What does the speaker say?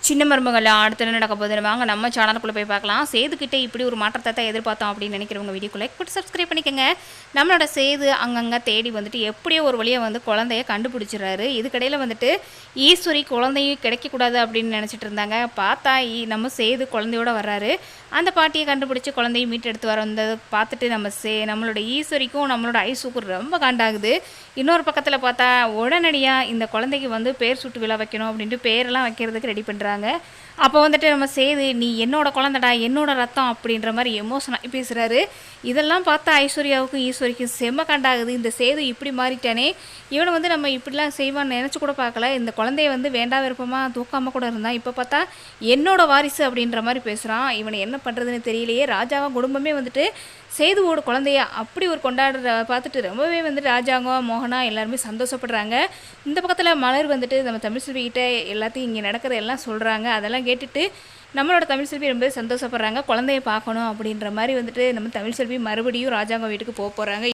சின்ன மருமகள் அடுத்து என்ன நடக்க போகுது வாங்க நம்ம சேனலுக்குள்ளே போய் பார்க்கலாம். சேதுக்கிட்டே இப்படி ஒரு மாற்றத்தை தான் எதிர்பார்த்தோம் அப்படின்னு நினைக்கிறவங்க வீடியோக்குள்ளே போட்டு சப்ஸ்கிரைப் பண்ணிக்கோங்க. நம்மளோட சேது அங்கங்கே தேடி வந்துட்டு எப்படியோ ஒரு வழியாக வந்து குழந்தைய கண்டுபிடிச்சிடுறாரு. இதுக்கடையில் வந்துட்டு ஈஸ்வரி குழந்தையும் கிடைக்கக்கூடாது அப்படின்னு நினச்சிட்டு இருந்தாங்க. பார்த்தா நம்ம சேது குழந்தையோட வர்றாரு. அந்த பாட்டியை கண்டுபிடிச்சி குழந்தையும் மீட்டு எடுத்து வர வந்ததை பார்த்துட்டு நம்மளோட ஈஸ்வரிக்கும் நம்மளோட ஐசுக்கும் ரொம்ப காண்டாகுது. இன்னொரு பக்கத்தில் பார்த்தா உடனடியாக இந்த குழந்தைக்கு வந்து பேர் சுட்டு விழா வைக்கணும் அப்படின்ட்டு பேரெல்லாம் வைக்கிறதுக்கு ரெடி பண்ணுறாங்க. அப்போ வந்துட்டு நம்ம சேது நீ என்னோட குழந்தைடா என்னோட ரத்தம் அப்படின்ற மாதிரி எமோஷனாக பேசுகிறாரு. இதெல்லாம் பார்த்தா ஐஸ்வர்யாவுக்கும் ஈஸ்வரிக்கும் செம்ம காண்டாகுது. இந்த சேது இப்படி மாறிட்டானே, இவனை வந்து நம்ம இப்படிலாம் செய்வான்னு நினச்சி கூட பார்க்கல. இந்த குழந்தைய வந்து வேண்டா விருப்பமாக தூக்காமல் கூட இருந்தான். இப்போ பார்த்தா என்னோட வாரிசு அப்படின்ற மாதிரி பேசுகிறான். இவனை என்ன பண்ணுறதுன்னு தெரியலையே. ராஜாவும் குடும்பமே வந்துட்டு சேதுவோட குழந்தைய அப்படி ஒரு கொண்டாடுற பார்த்துட்டு ரொம்பவே வந்துட்டு ராஜாங்கம் மோகனா எல்லாருமே சந்தோஷப்படுறாங்க. இந்த பக்கத்தில் மலர் வந்துட்டு நம்ம தமிழ் செல்விக்கிட்ட எல்லாத்தையும் இங்கே நடக்கிற எல்லாம் சொல்கிறாங்க. அதெல்லாம் கேட்டுட்டு நம்மளோட தமிழ் செல்வி ரொம்ப சந்தோஷப்படுறாங்க. குழந்தைய பார்க்கணும் அப்படின்ற மாதிரி வந்துட்டு நம்ம தமிழ் செல்வி மறுபடியும் ராஜாங்கம் வீட்டுக்கு போகிறாங்க.